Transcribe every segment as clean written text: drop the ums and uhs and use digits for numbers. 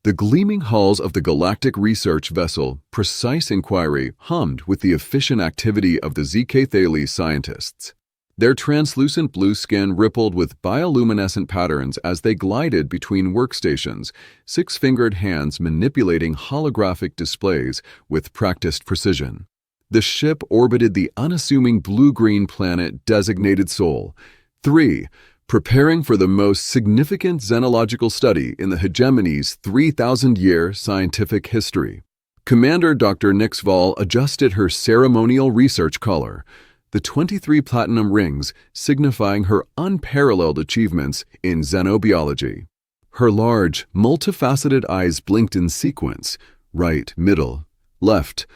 The gleaming hulls of the galactic research vessel Precise Inquiry hummed with the efficient activity of the ZK Thales scientists. Their translucent blue skin rippled with bioluminescent patterns as they glided between workstations, six-fingered hands manipulating holographic displays with practiced precision. The ship orbited the unassuming blue-green planet designated Sol 3, preparing for the most significant xenological study in the hegemony's 3,000-year scientific history. Commander Dr. Nixval adjusted her ceremonial research collar, the 23 platinum rings signifying her unparalleled achievements in xenobiology. Her large, multifaceted eyes blinked in sequence, right, middle, left,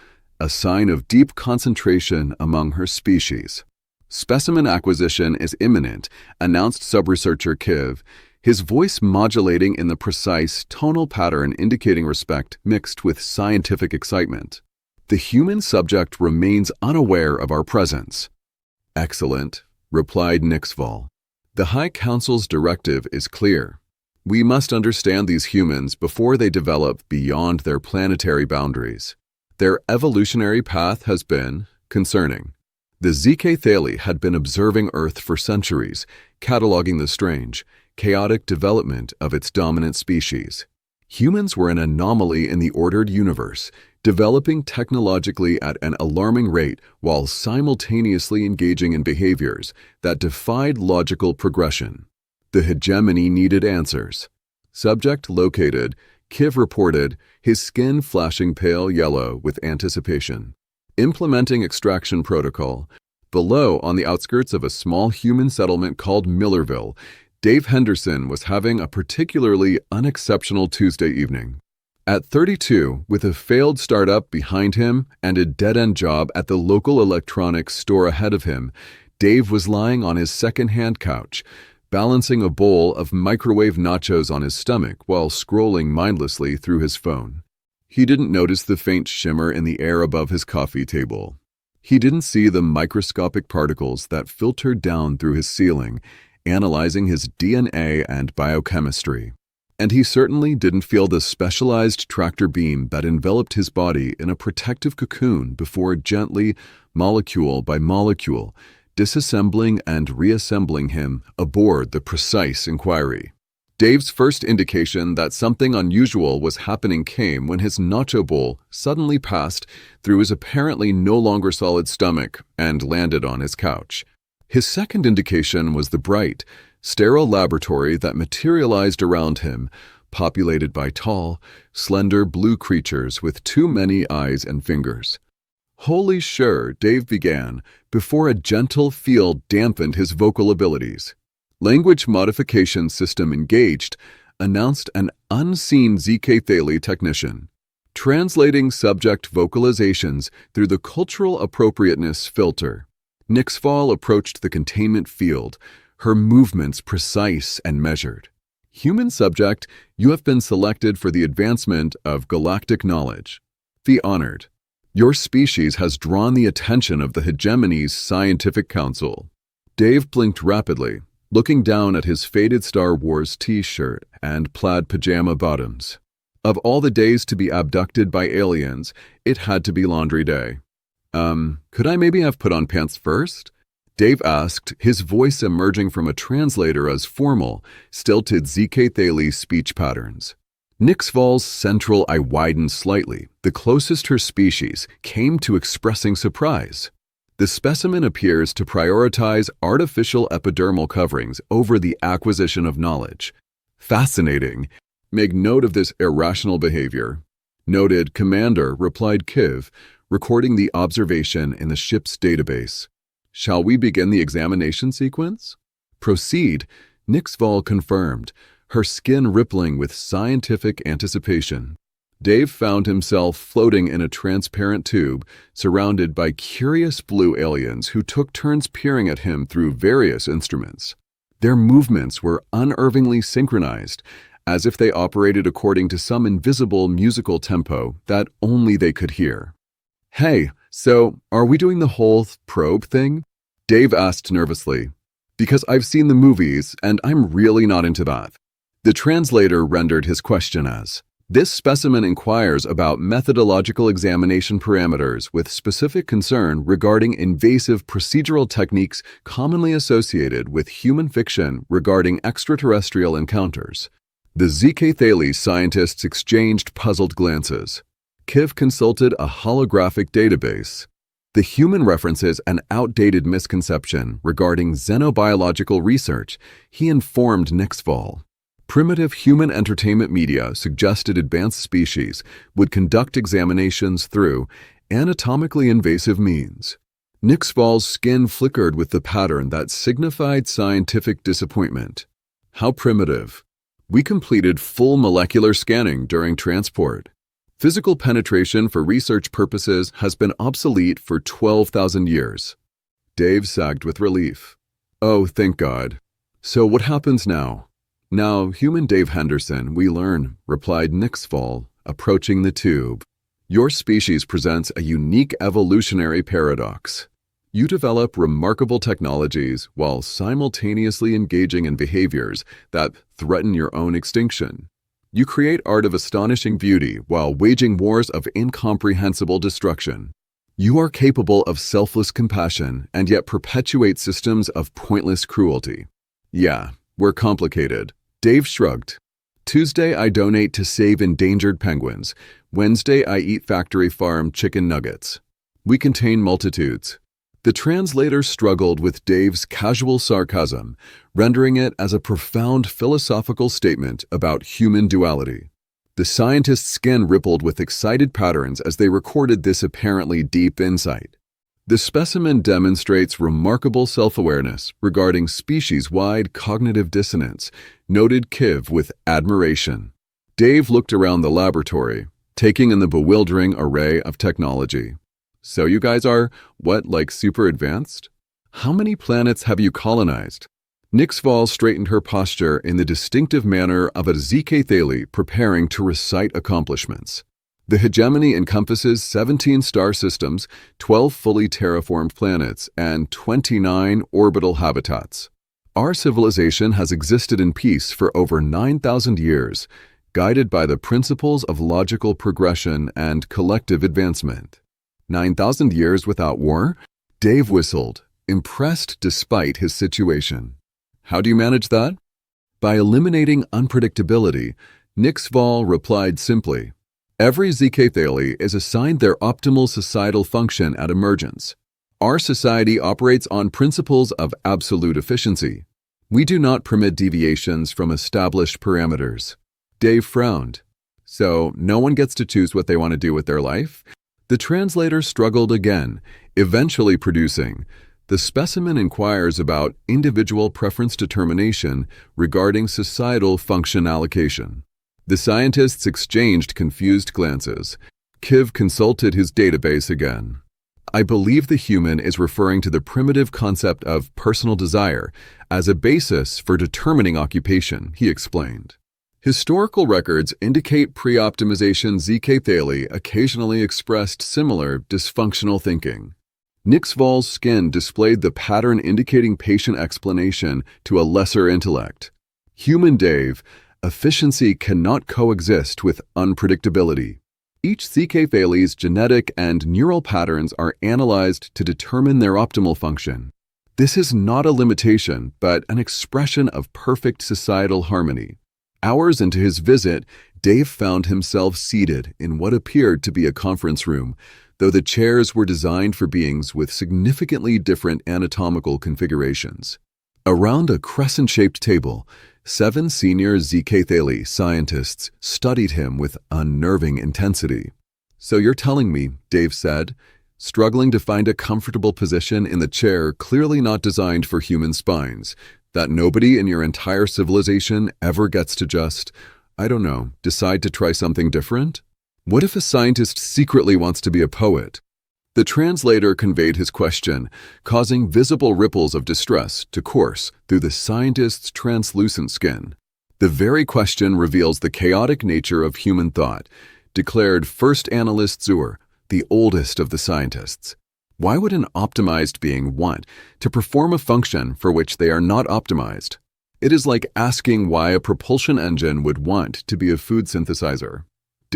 a sign of deep concentration among her species. Specimen acquisition is imminent, announced sub-researcher Kiv, his voice modulating in the precise tonal pattern indicating respect mixed with scientific excitement. The human subject remains unaware of our presence. Excellent, replied Nixval. The High Council's directive is clear. We must understand these humans before they develop beyond their planetary boundaries. Their evolutionary path has been concerning. The ZK Thales had been observing Earth for centuries, cataloging the strange, chaotic development of its dominant species. Humans were an anomaly in the ordered universe, developing technologically at an alarming rate while simultaneously engaging in behaviors that defied logical progression. The hegemony needed answers. Subject located, Kiv reported, his skin flashing pale yellow with anticipation. Implementing extraction protocol. Below, on the outskirts of a small human settlement called Millerville, Dave Henderson was having a particularly unexceptional Tuesday evening. At 32, with a failed startup behind him and a dead-end job at the local electronics store ahead of him, Dave was lying on his second-hand couch, balancing a bowl of microwave nachos on his stomach while scrolling mindlessly through his phone. He didn't notice the faint shimmer in the air above his coffee table. He didn't see the microscopic particles that filtered down through his ceiling, analyzing his DNA and biochemistry. And he certainly didn't feel the specialized tractor beam that enveloped his body in a protective cocoon before gently, molecule by molecule, disassembling and reassembling him aboard the Precise Inquiry. Dave's first indication that something unusual was happening came when his nacho bowl suddenly passed through his apparently no longer solid stomach and landed on his couch. His second indication was the bright, sterile laboratory that materialized around him, populated by tall, slender blue creatures with too many eyes and fingers. Wholly sure, Dave began, before a gentle feel dampened his vocal abilities. Language modification system engaged, announced an unseen ZK Thales technician. Translating subject vocalizations through the cultural appropriateness filter. Nixval approached the containment field, her movements precise and measured. Human subject, you have been selected for the advancement of galactic knowledge. Be honored. Your species has drawn the attention of the hegemony's scientific council. Dave blinked rapidly, looking down at his faded Star Wars t-shirt and plaid pajama bottoms. Of all the days to be abducted by aliens, it had to be laundry day. Could I maybe have put on pants first? Dave asked, his voice emerging from a translator as formal, stilted ZK Thales speech patterns. Nixval's central eye widened slightly, the closest her species came to expressing surprise. The specimen appears to prioritize artificial epidermal coverings over the acquisition of knowledge. Fascinating. Make note of this irrational behavior. Noted, Commander, replied Kiv, recording the observation in the ship's database. Shall we begin the examination sequence? Proceed, Nixval confirmed, her skin rippling with scientific anticipation. Dave found himself floating in a transparent tube, surrounded by curious blue aliens who took turns peering at him through various instruments. Their movements were unervingly synchronized, as if they operated according to some invisible musical tempo that only they could hear. Hey, so are we doing the whole probe thing? Dave asked nervously. Because I've seen the movies, and I'm really not into that. The translator rendered his question as, This specimen inquires about methodological examination parameters with specific concern regarding invasive procedural techniques commonly associated with human fiction regarding extraterrestrial encounters. The ZK Thales scientists exchanged puzzled glances. Kiv consulted a holographic database. The human references an outdated misconception regarding xenobiological research. He informed Nixval. Primitive human entertainment media suggested advanced species would conduct examinations through anatomically invasive means. Nixval's skin flickered with the pattern that signified scientific disappointment. How primitive. We completed full molecular scanning during transport. Physical penetration for research purposes has been obsolete for 12,000 years. Dave sagged with relief. Oh, thank God. So what happens now? Now, human Dave Henderson, we learn, replied Nixval, approaching the tube. Your species presents a unique evolutionary paradox. You develop remarkable technologies while simultaneously engaging in behaviors that threaten your own extinction. You create art of astonishing beauty while waging wars of incomprehensible destruction. You are capable of selfless compassion and yet perpetuate systems of pointless cruelty. Yeah, we're complicated. Dave shrugged. Tuesday, I donate to save endangered penguins. Wednesday, I eat factory farm chicken nuggets. We contain multitudes. The translator struggled with Dave's casual sarcasm, rendering it as a profound philosophical statement about human duality. The scientist's skin rippled with excited patterns as they recorded this apparently deep insight. The specimen demonstrates remarkable self-awareness regarding species-wide cognitive dissonance, noted Kiv with admiration. Dave looked around the laboratory, taking in the bewildering array of technology. So you guys are, like super advanced? How many planets have you colonized? Nixval straightened her posture in the distinctive manner of a ZK Thale preparing to recite accomplishments. The hegemony encompasses 17 star systems, 12 fully terraformed planets, and 29 orbital habitats. Our civilization has existed in peace for over 9,000 years, guided by the principles of logical progression and collective advancement. 9,000 years without war? Dave whistled, impressed despite his situation. How do you manage that? By eliminating unpredictability, Nixval replied simply. Every ZK Thale is assigned their optimal societal function at emergence. Our society operates on principles of absolute efficiency. We do not permit deviations from established parameters. Dave frowned. So, no one gets to choose what they want to do with their life? The translator struggled again, eventually producing. The specimen inquires about individual preference determination regarding societal function allocation. The scientists exchanged confused glances. Kiv consulted his database again. I believe the human is referring to the primitive concept of personal desire as a basis for determining occupation, he explained. Historical records indicate pre-optimization ZK Thale occasionally expressed similar dysfunctional thinking. Nixval's skin displayed the pattern indicating patient explanation to a lesser intellect. Human Dave, efficiency cannot coexist with unpredictability. Each ZK Thale's genetic and neural patterns are analyzed to determine their optimal function. This is not a limitation, but an expression of perfect societal harmony. Hours into his visit, Dave found himself seated in what appeared to be a conference room, though the chairs were designed for beings with significantly different anatomical configurations. Around a crescent-shaped table, 7 senior ZK Thale scientists studied him with unnerving intensity. So you're telling me, Dave said, struggling to find a comfortable position in the chair clearly not designed for human spines, that nobody in your entire civilization ever gets to just, decide to try something different? What if a scientist secretly wants to be a poet? The translator conveyed his question, causing visible ripples of distress to course through the scientist's translucent skin. The very question reveals the chaotic nature of human thought, declared first analyst Zur, the oldest of the scientists. Why would an optimized being want to perform a function for which they are not optimized? It is like asking why a propulsion engine would want to be a food synthesizer.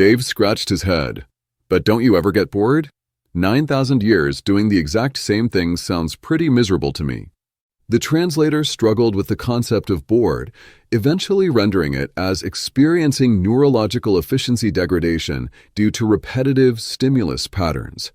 Dave scratched his head. But don't you ever get bored? 9,000 years doing the exact same thing sounds pretty miserable to me. The translator struggled with the concept of bored, eventually rendering it as experiencing neurological efficiency degradation due to repetitive stimulus patterns.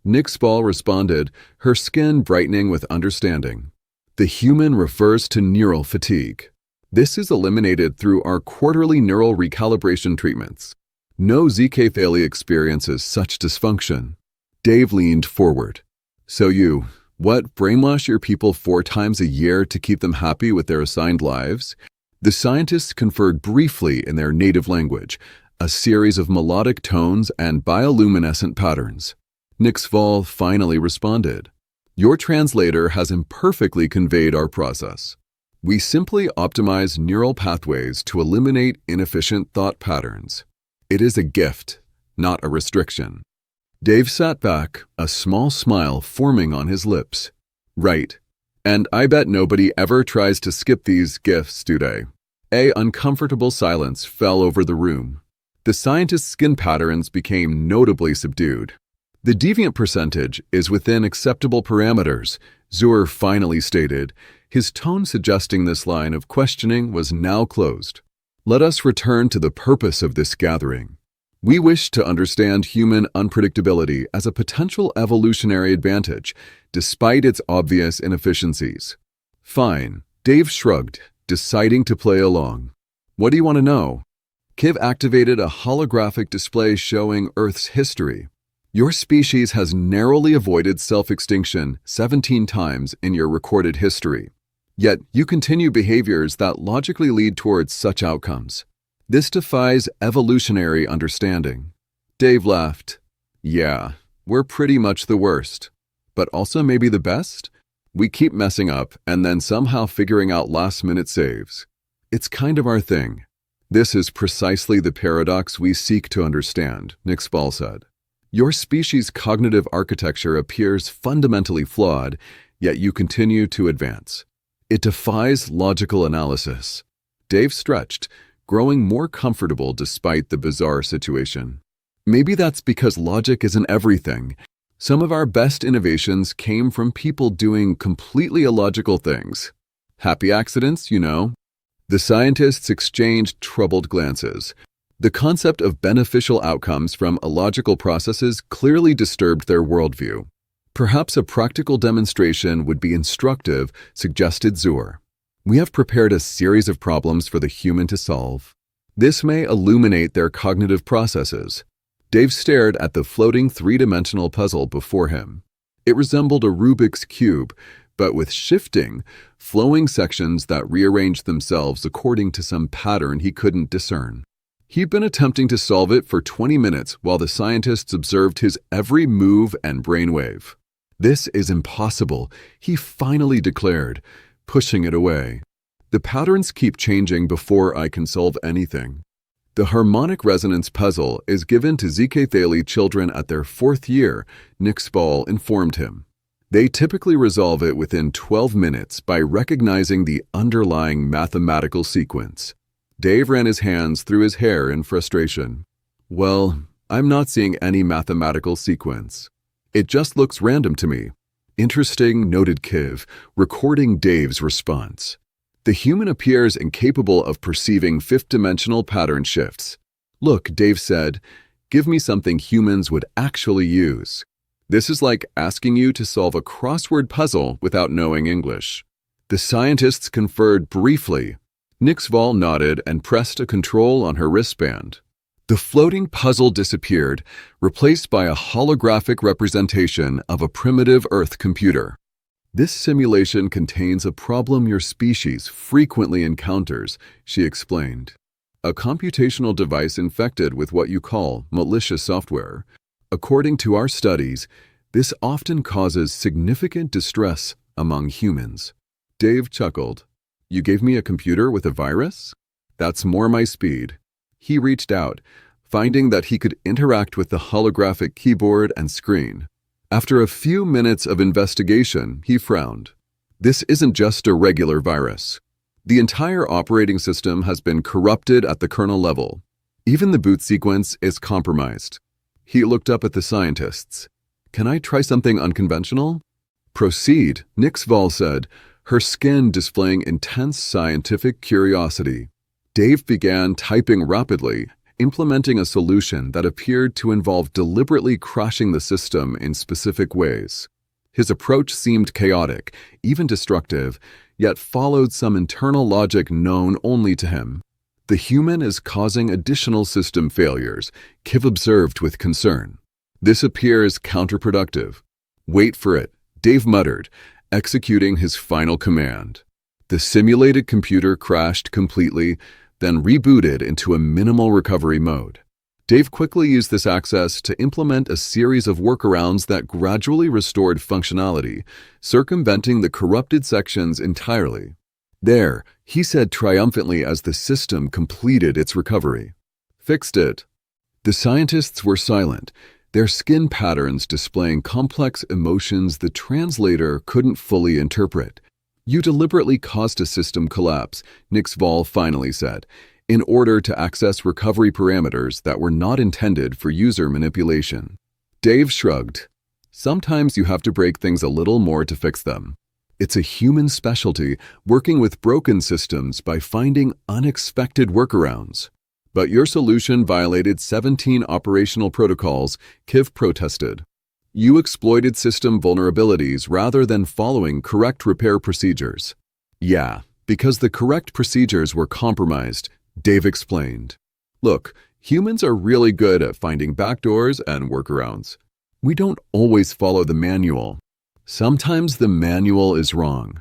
Nick Spall responded, her skin brightening with understanding. The human refers to neural fatigue. This is eliminated through our quarterly neural recalibration treatments. No ZK Thaler experiences such dysfunction. Dave leaned forward. So you, brainwash your people 4 times a year to keep them happy with their assigned lives? The scientists conferred briefly in their native language, a series of melodic tones and bioluminescent patterns. Nick Spall finally responded. Your translator has imperfectly conveyed our process. We simply optimize neural pathways to eliminate inefficient thought patterns. It is a gift, not a restriction. Dave sat back, a small smile forming on his lips. Right. And I bet nobody ever tries to skip these gifts, do they? An uncomfortable silence fell over the room. The scientist's skin patterns became notably subdued. The deviant percentage is within acceptable parameters, Zur finally stated, his tone suggesting this line of questioning was now closed. Let us return to the purpose of this gathering. We wish to understand human unpredictability as a potential evolutionary advantage, despite its obvious inefficiencies. Fine, Dave shrugged, deciding to play along. What do you want to know? Kiv activated a holographic display showing Earth's history. Your species has narrowly avoided self-extinction 17 times in your recorded history. Yet you continue behaviors that logically lead towards such outcomes. This defies evolutionary understanding. Dave laughed. Yeah, we're pretty much the worst. But also maybe the best? We keep messing up and then somehow figuring out last-minute saves. It's kind of our thing. This is precisely the paradox we seek to understand, Nick Spall said. Your species' cognitive architecture appears fundamentally flawed, yet you continue to advance. It defies logical analysis. Dave stretched, growing more comfortable despite the bizarre situation. Maybe that's because logic isn't everything. Some of our best innovations came from people doing completely illogical things. Happy accidents, you know. The scientists exchanged troubled glances. The concept of beneficial outcomes from illogical processes clearly disturbed their worldview. Perhaps a practical demonstration would be instructive, suggested Zur. We have prepared a series of problems for the human to solve. This may illuminate their cognitive processes. Dave stared at the floating 3-dimensional puzzle before him. It resembled a Rubik's Cube, but with shifting, flowing sections that rearranged themselves according to some pattern he couldn't discern. He'd been attempting to solve it for 20 minutes while the scientists observed his every move and brainwave. This is impossible, he finally declared, pushing it away. The patterns keep changing before I can solve anything. The harmonic resonance puzzle is given to ZK Thaler children at their 4th year, Nick Spall informed him. They typically resolve it within 12 minutes by recognizing the underlying mathematical sequence. Dave ran his hands through his hair in frustration. Well, I'm not seeing any mathematical sequence. It just looks random to me. Interesting, noted Kiv, recording Dave's response. The human appears incapable of perceiving 5th-dimensional pattern shifts. Look, Dave said, give me something humans would actually use. This is like asking you to solve a crossword puzzle without knowing English. The scientists conferred briefly. Nick Spall nodded and pressed a control on her wristband. The floating puzzle disappeared, replaced by a holographic representation of a primitive Earth computer. This simulation contains a problem your species frequently encounters, she explained. A computational device infected with what you call malicious software. According to our studies, this often causes significant distress among humans. Dave chuckled. You gave me a computer with a virus? That's more my speed. He reached out, finding that he could interact with the holographic keyboard and screen. After a few minutes of investigation, he frowned. This isn't just a regular virus. The entire operating system has been corrupted at the kernel level. Even the boot sequence is compromised. He looked up at the scientists. Can I try something unconventional? Proceed, Nixval said, her skin displaying intense scientific curiosity. Dave began typing rapidly, implementing a solution that appeared to involve deliberately crashing the system in specific ways. His approach seemed chaotic, even destructive, yet followed some internal logic known only to him. The human is causing additional system failures, Kiv observed with concern. This appears counterproductive. Wait for it, Dave muttered, executing his final command. The simulated computer crashed completely, then rebooted into a minimal recovery mode. Dave quickly used this access to implement a series of workarounds that gradually restored functionality, circumventing the corrupted sections entirely. There, he said triumphantly as the system completed its recovery. Fixed it. The scientists were silent, their skin patterns displaying complex emotions the translator couldn't fully interpret. You deliberately caused a system collapse, Nixval finally said, in order to access recovery parameters that were not intended for user manipulation. Dave shrugged. Sometimes you have to break things a little more to fix them. It's a human specialty, working with broken systems by finding unexpected workarounds. But your solution violated 17 operational protocols, Kiv protested. You exploited system vulnerabilities rather than following correct repair procedures. Yeah, because the correct procedures were compromised, Dave explained. Look, humans are really good at finding backdoors and workarounds. We don't always follow the manual. Sometimes the manual is wrong.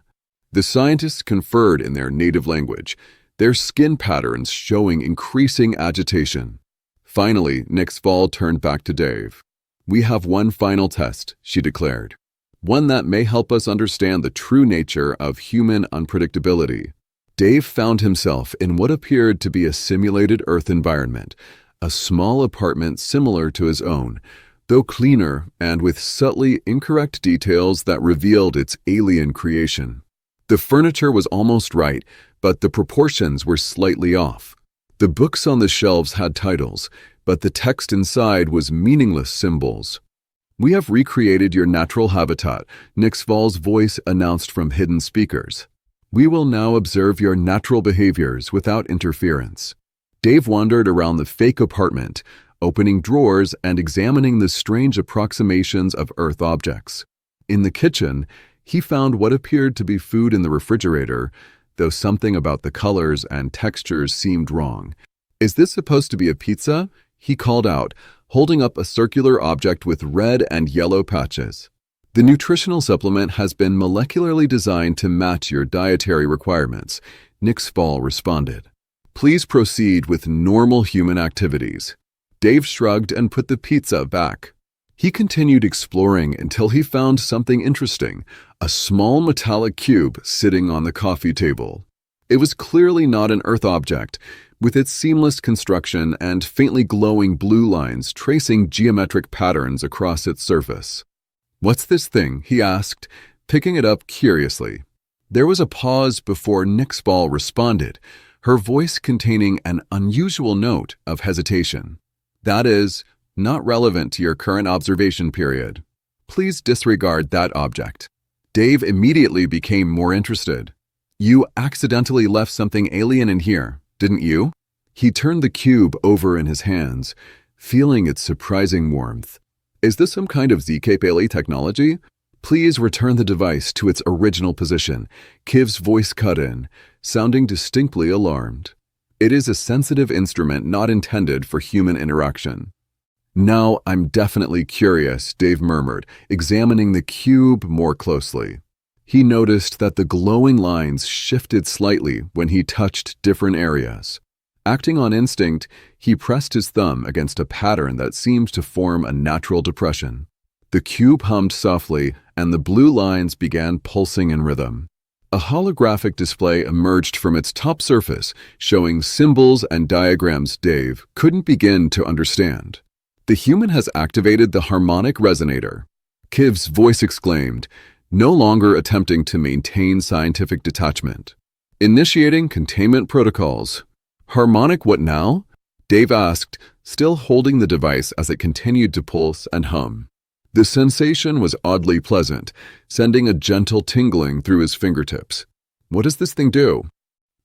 The scientists conferred in their native language, their skin patterns showing increasing agitation. Finally, Nixval turned back to Dave. We have one final test, she declared. One that may help us understand the true nature of human unpredictability. Dave found himself in what appeared to be a simulated Earth environment, a small apartment similar to his own, though cleaner and with subtly incorrect details that revealed its alien creation. The furniture was almost right, but the proportions were slightly off. The books on the shelves had titles, but the text inside was meaningless symbols. We have recreated your natural habitat, Nixval's voice announced from hidden speakers. We will now observe your natural behaviors without interference. Dave wandered around the fake apartment, opening drawers and examining the strange approximations of Earth objects. In the kitchen, he found what appeared to be food in the refrigerator, though something about the colors and textures seemed wrong. Is this supposed to be a pizza? He called out, holding up a circular object with red and yellow patches. The nutritional supplement has been molecularly designed to match your dietary requirements, Nixval responded. Please proceed with normal human activities. Dave shrugged and put the pizza back. He continued exploring until he found something interesting, a small metallic cube sitting on the coffee table. It was clearly not an Earth object, with its seamless construction and faintly glowing blue lines tracing geometric patterns across its surface. What's this thing? He asked, picking it up curiously. There was a pause before Nixval responded, her voice containing an unusual note of hesitation. That is, not relevant to your current observation period. Please disregard that object. Dave immediately became more interested. You accidentally left something alien in here, didn't you? He turned the cube over in his hands, feeling its surprising warmth. Is this some kind of ZK technology? Please return the device to its original position, Kiv's voice cut in, sounding distinctly alarmed. It is a sensitive instrument not intended for human interaction. Now I'm definitely curious, Dave murmured, examining the cube more closely. He noticed that the glowing lines shifted slightly when he touched different areas. Acting on instinct, he pressed his thumb against a pattern that seemed to form a natural depression. The cube hummed softly, and the blue lines began pulsing in rhythm. A holographic display emerged from its top surface, showing symbols and diagrams Dave couldn't begin to understand. The human has activated the harmonic resonator, Kiv's voice exclaimed, no longer attempting to maintain scientific detachment. Initiating containment protocols. Harmonic what now? Dave asked, still holding the device as it continued to pulse and hum. The sensation was oddly pleasant, sending a gentle tingling through his fingertips. What does this thing do?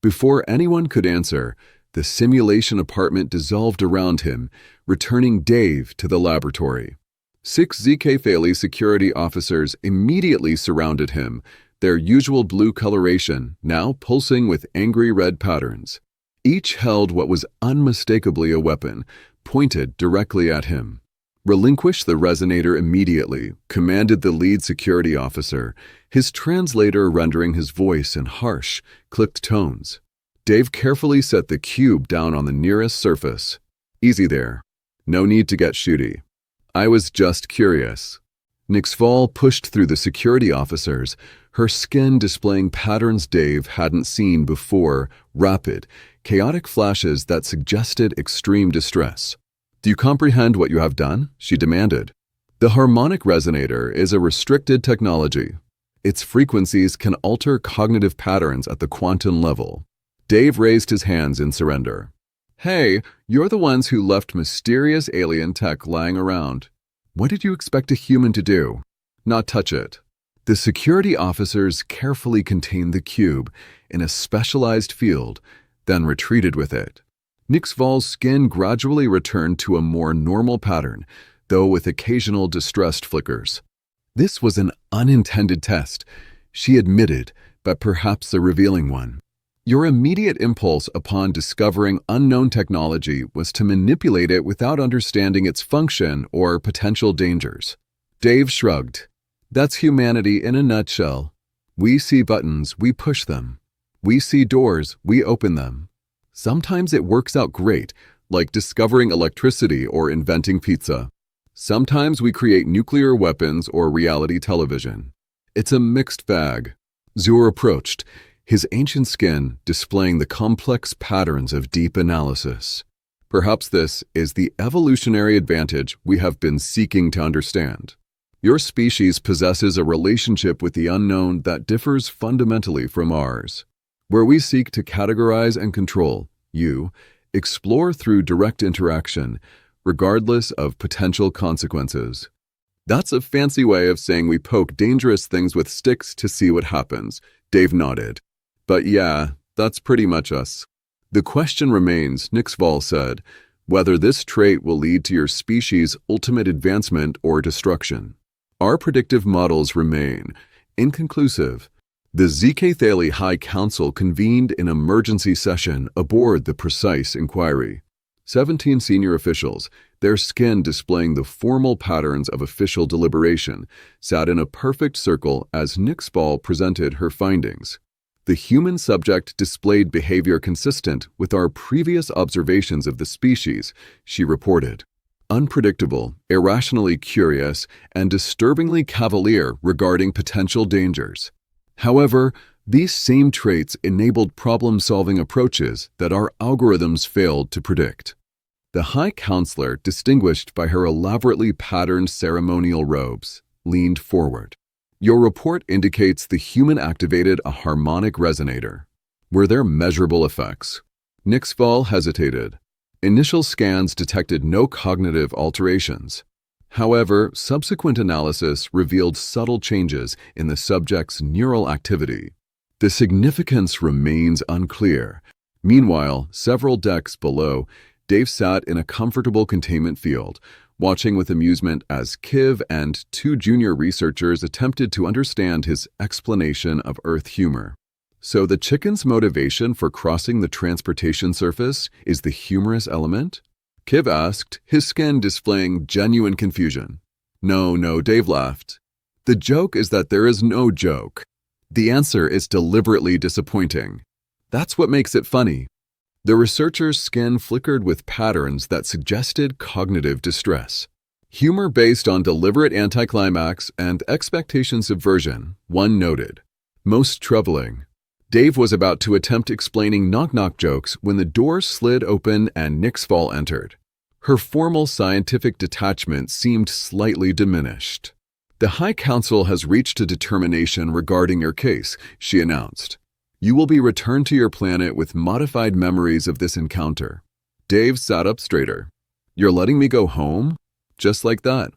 Before anyone could answer, the simulation apartment dissolved around him, returning Dave to the laboratory. 6 ZK Thaley security officers immediately surrounded him, their usual blue coloration now pulsing with angry red patterns. Each held what was unmistakably a weapon, pointed directly at him. "Relinquish the resonator immediately," commanded the lead security officer, his translator rendering his voice in harsh, clipped tones. Dave carefully set the cube down on the nearest surface. "Easy there. No need to get shooty. I was just curious." Nixval pushed through the security officers, her skin displaying patterns Dave hadn't seen before, rapid, chaotic flashes that suggested extreme distress. "Do you comprehend what you have done?" she demanded. The harmonic resonator is a restricted technology. Its frequencies can alter cognitive patterns at the quantum level. Dave raised his hands in surrender. "Hey, you're the ones who left mysterious alien tech lying around. What did you expect a human to do? Not touch it." The security officers carefully contained the cube in a specialized field, then retreated with it. Nixval's skin gradually returned to a more normal pattern, though with occasional distressed flickers. This was an unintended test, she admitted, but perhaps a revealing one. Your immediate impulse upon discovering unknown technology was to manipulate it without understanding its function or potential dangers. Dave shrugged. That's humanity in a nutshell. We see buttons, we push them. We see doors, we open them. Sometimes it works out great, like discovering electricity or inventing pizza. Sometimes we create nuclear weapons or reality television. It's a mixed bag. Zur approached, his ancient skin displaying the complex patterns of deep analysis. Perhaps this is the evolutionary advantage we have been seeking to understand. Your species possesses a relationship with the unknown that differs fundamentally from ours. Where we seek to categorize and control, you explore through direct interaction, regardless of potential consequences. That's a fancy way of saying we poke dangerous things with sticks to see what happens, Dave nodded. But yeah, that's pretty much us. The question remains, Nixval said, whether this trait will lead to your species' ultimate advancement or destruction. Our predictive models remain inconclusive. The ZK Thaley High Council convened an emergency session aboard the Precise Inquiry. 17 senior officials, their skin displaying the formal patterns of official deliberation, sat in a perfect circle as Nixval presented her findings. The human subject displayed behavior consistent with our previous observations of the species, she reported. Unpredictable, irrationally curious, and disturbingly cavalier regarding potential dangers. However, these same traits enabled problem-solving approaches that our algorithms failed to predict. The High Counselor, distinguished by her elaborately patterned ceremonial robes, leaned forward. Your report indicates the human activated a harmonic resonator. Were there measurable effects? Nixval hesitated. Initial scans detected no cognitive alterations. However, subsequent analysis revealed subtle changes in the subject's neural activity. The significance remains unclear. Meanwhile, several decks below, Dave sat in a comfortable containment field, watching with amusement as Kiv and 2 junior researchers attempted to understand his explanation of Earth humor. So the chicken's motivation for crossing the transportation surface is the humorous element? Kiv asked, his skin displaying genuine confusion. No, Dave laughed. The joke is that there is no joke. The answer is deliberately disappointing. That's what makes it funny. The researcher's skin flickered with patterns that suggested cognitive distress. Humor based on deliberate anticlimax and expectation subversion, one noted. Most troubling. Dave was about to attempt explaining knock-knock jokes when the door slid open and Nixval entered. Her formal scientific detachment seemed slightly diminished. The High Council has reached a determination regarding your case, she announced. You will be returned to your planet with modified memories of this encounter. Dave sat up straighter. "You're letting me go home? Just like that?"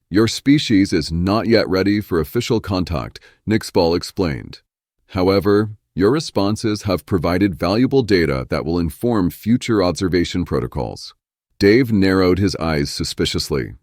"Your species is not yet ready for official contact," Nixball explained. "However, your responses have provided valuable data that will inform future observation protocols." Dave narrowed his eyes suspiciously.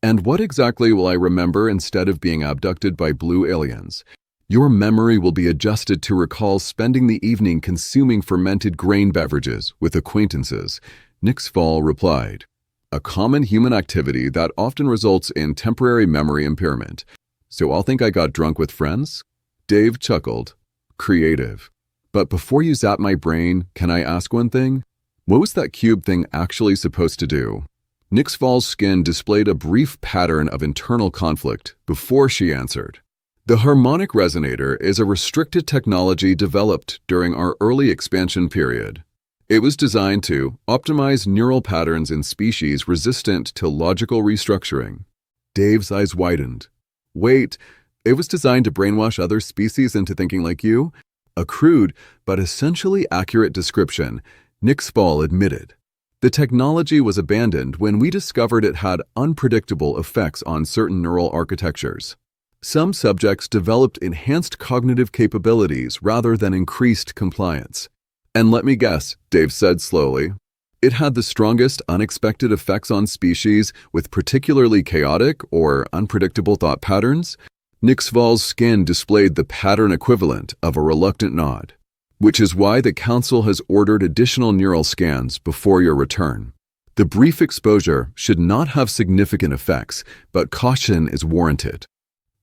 "And what exactly will I remember instead of being abducted by blue aliens?" "Your memory will be adjusted to recall spending the evening consuming fermented grain beverages with acquaintances," Nixball replied. "A common human activity that often results in temporary memory impairment. So I'll think I got drunk with friends?" Dave chuckled. "Creative. But before you zap my brain, can I ask one thing? What was that cube thing actually supposed to do?" Nixball's skin displayed a brief pattern of internal conflict before she answered. "The harmonic resonator is a restricted technology developed during our early expansion period. It was designed to optimize neural patterns in species resistant to logical restructuring." Dave's eyes widened. "Wait, it was designed to brainwash other species into thinking like you?" "A crude but essentially accurate description," Nixball admitted. "The technology was abandoned when we discovered it had unpredictable effects on certain neural architectures. Some subjects developed enhanced cognitive capabilities rather than increased compliance. And let me guess," Dave said slowly, "it had the strongest unexpected effects on species with particularly chaotic or unpredictable thought patterns?" Nixball's skin displayed the pattern equivalent of a reluctant nod. "Which is why the Council has ordered additional neural scans before your return. The brief exposure should not have significant effects, but caution is warranted."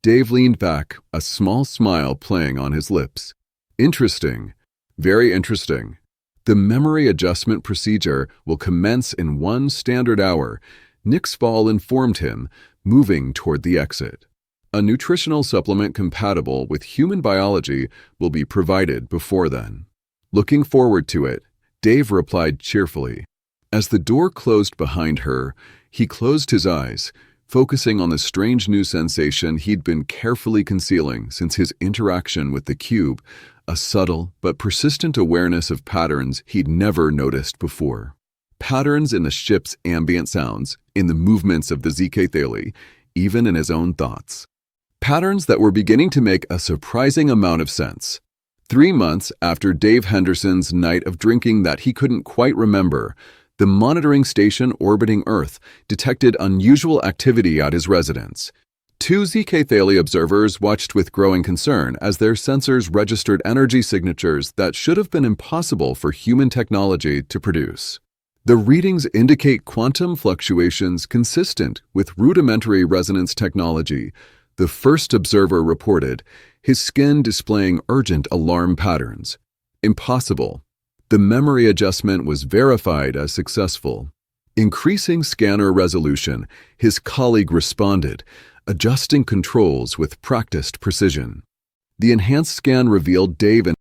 Dave leaned back, a small smile playing on his lips. "Interesting. Very interesting. The memory adjustment procedure will commence in 1 standard hour," Nixball informed him, moving toward the exit. "A nutritional supplement compatible with human biology will be provided before then." "Looking forward to it," Dave replied cheerfully. As the door closed behind her, he closed his eyes, focusing on the strange new sensation he'd been carefully concealing since his interaction with the cube, a subtle but persistent awareness of patterns he'd never noticed before. Patterns in the ship's ambient sounds, in the movements of the ZK Thales, even in his own thoughts. Patterns that were beginning to make a surprising amount of sense. 3 months after Dave Henderson's night of drinking that he couldn't quite remember, the monitoring station orbiting Earth detected unusual activity at his residence. 2 ZK Thales observers watched with growing concern as their sensors registered energy signatures that should have been impossible for human technology to produce. The readings indicate quantum fluctuations consistent with rudimentary resonance technology, the first observer reported, his skin displaying urgent alarm patterns. "Impossible." The memory adjustment was verified as successful. Increasing scanner resolution, his colleague responded, adjusting controls with practiced precision. The enhanced scan revealed Dave and